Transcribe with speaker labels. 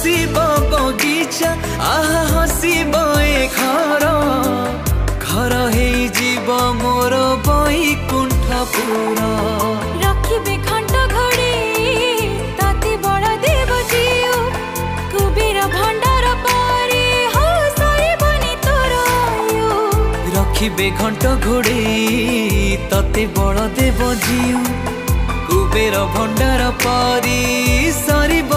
Speaker 1: हसीब बगीचा आहा हसीब ए घर घर हे जीव मोर बैकुंठपुर
Speaker 2: रखिबे घंट घड़ी ताती बड़ देव जीव कुबेर भंडार पारे हो सईबनी तोर आयु
Speaker 1: रखिबे घंट घोड़े तते बड़ देव जीव कुबेर भंडार पारी सरीब